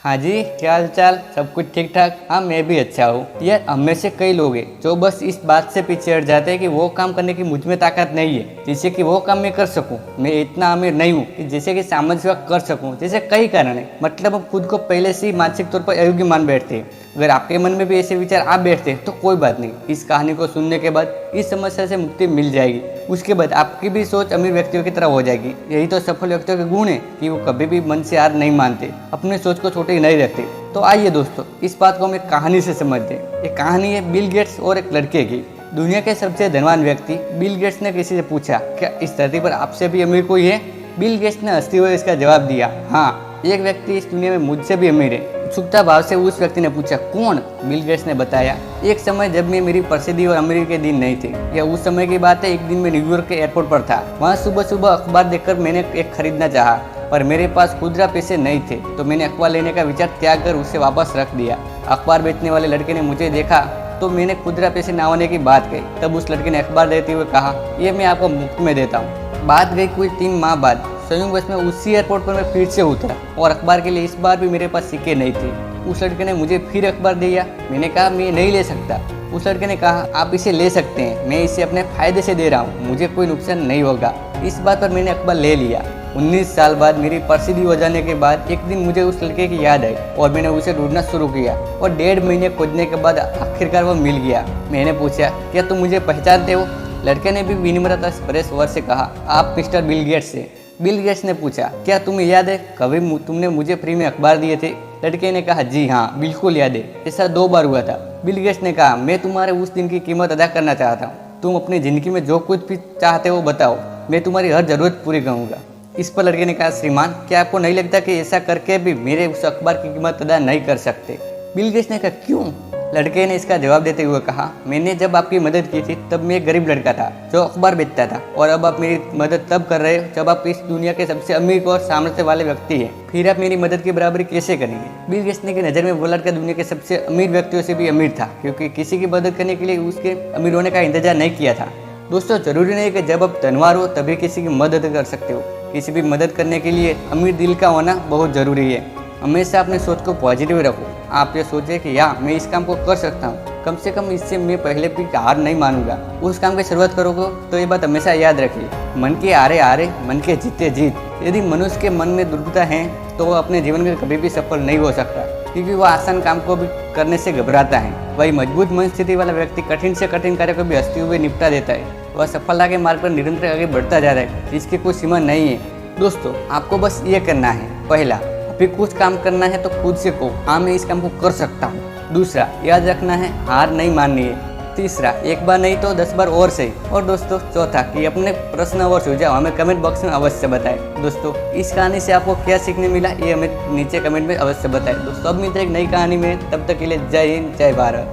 हाँ जी, क्या हाल चाल? सब कुछ ठीक ठाक? हाँ, मैं भी अच्छा हूँ। यार, हम में से कई लोग हैं जो बस इस बात से पीछे हट जाते हैं कि वो काम करने की मुझ में ताकत नहीं है जिससे कि वो काम मैं कर सकूं। मैं इतना अमीर नहीं हूँ कि जिससे कि समाज सेवा कर सकूं। जैसे कई कारण है, मतलब हम खुद को पहले से ही मानसिक तौर पर अयोग्य मान बैठते हैं। अगर आपके मन में भी ऐसे विचार आ बैठते हैं तो कोई बात नहीं, इस कहानी को सुनने के बाद इस समस्या से मुक्ति मिल जाएगी। उसके बाद आपकी भी सोच अमीर व्यक्तियों की तरह हो जाएगी। यही तो सफल व्यक्तियों के गुण है कि वो कभी भी मन से हार नहीं मानते, अपने सोच को छोटे नहीं रखते। तो आइए दोस्तों, इस बात को हम एक कहानी से समझते हैं। ये कहानी है बिल गेट्स और एक लड़के की। दुनिया के सबसे धनवान व्यक्ति बिल गेट्स ने किसी से पूछा, क्या इस धरती पर आपसे भी अमीर कोई है? बिल गेट्स ने हंसते हुए इसका जवाब दिया, हाँ, एक व्यक्ति इस दुनिया में मुझसे भी अमीर है। उत्सुकता भाव से उस व्यक्ति ने पूछा, कौन? बिल गेट्स ने बताया, एक समय जब मैं मेरी प्रसिद्धि और अमीरी के दिन नहीं थे। यह उस समय की बात है। एक दिन मैं न्यूयॉर्क के एयरपोर्ट पर था। वहाँ सुबह सुबह अखबार देखकर मैंने एक खरीदना चाहा, पर मेरे पास खुदरा पैसे नहीं थे, तो मैंने अखबार लेने का विचार त्याग कर उसे वापस रख दिया। अखबार बेचने वाले लड़के ने मुझे देखा तो मैंने खुदरा पैसे ना होने की बात कही। तब उस लड़के ने अखबार देते हुए कहा, ये मैं आपको मुफ्त में देता हूँ। बात गई कुछ 3 माह बाद। संयोग में उसी एयरपोर्ट पर मैं फिर से उतरा और अखबार के लिए इस बार भी मेरे पास सिक्के नहीं थे। उस लड़के ने मुझे फिर अखबार दिया। मैंने कहा, मैं नहीं ले सकता। उस लड़के ने कहा, आप इसे ले सकते हैं, मैं इसे अपने फायदे से दे रहा हूँ, मुझे कोई नुकसान नहीं होगा। इस बात पर मैंने अखबार ले लिया। 19 साल बाद मेरी प्रसिद्धि हो जाने के बाद एक दिन मुझे उस लड़के की याद आई और मैंने उसे ढूंढना शुरू किया और 1.5 महीने खोजने के बाद आखिरकार वो मिल गया। मैंने पूछा, क्या तुम मुझे पहचानते हो? लड़के ने भी विनम्रता भरे स्वर से कहा, आप मिस्टर बिल गेट्स हैं। बिल गेट्स ने पूछा, क्या तुम्हें याद है कभी तुमने मुझे फ्री में अखबार दिए थे? लड़के ने कहा, जी हाँ, बिल्कुल याद है, ऐसा 2 बार हुआ था। बिल गेट्स ने कहा, मैं तुम्हारे उस दिन की कीमत अदा करना चाहता हूँ। तुम अपनी जिंदगी में जो कुछ भी चाहते हो बताओ, मैं तुम्हारी हर जरूरत पूरी करूँगा। इस पर लड़के ने कहा, श्रीमान, क्या आपको नहीं लगता कि ऐसा करके भी मेरे उस अखबार की कीमत अदा नहीं कर सकते? बिल गेट्स ने कहा, क्यों? लड़के ने इसका जवाब देते हुए कहा, मैंने जब आपकी मदद की थी तब मैं एक गरीब लड़का था जो अखबार बेचता था, और अब आप मेरी मदद तब कर रहे हो जब आप इस दुनिया के सबसे अमीर और सामर्थ्य वाले व्यक्ति हैं। फिर आप मेरी मदद की बराबरी कैसे करेंगे? बिल गेट्स की नज़र में वो लड़का दुनिया के सबसे अमीर व्यक्तियों से भी अमीर था, क्योंकि किसी की मदद करने के लिए उसके अमीर होने का इंतजार नहीं किया था। दोस्तों, जरूरी नहीं कि जब आप धनवान हो तभी किसी की मदद कर सकते हो। किसी भी मदद करने के लिए अमीर दिल का होना बहुत ज़रूरी है। हमेशा अपने सोच को पॉजिटिव रखो। आप ये सोचें कि या मैं इस काम को कर सकता हूँ, कम से कम इससे मैं पहले भी हार नहीं मानूंगा। उस काम की शुरुआत करोगे तो ये बात हमेशा याद रखिए, मन के हारे हारे, मन के जीते जीत। यदि मनुष्य के मन में दुर्बलता है तो वह अपने जीवन में कभी भी सफल नहीं हो सकता, क्योंकि वह आसान काम को भी करने से घबराता है। वही मजबूत मन स्थिति वाला व्यक्ति कठिन से कठिन कार्य को भी हंसते हुए निपटा देता है। वह सफलता के मार्ग पर निरंतर आगे बढ़ता जा रहा है, जिसकी कोई सीमा नहीं है। दोस्तों, आपको बस ये करना है, पहला, अभी कुछ काम करना है तो खुद से कहो, हाँ मैं इस काम को कर सकता हूँ। दूसरा, याद रखना है, हार नहीं माननी है। तीसरा, एक बार नहीं तो 10 बार और सही। और दोस्तों, चौथा, कि अपने प्रश्न और सुझाव हमें कमेंट बॉक्स में अवश्य बताएं। दोस्तों, इस कहानी से आपको क्या सीखने मिला ये हमें नीचे कमेंट में अवश्य बताएं। दोस्तों, अब मिलते हैं एक नई कहानी में, तब तक के लिए जय हिंद, जय भारत।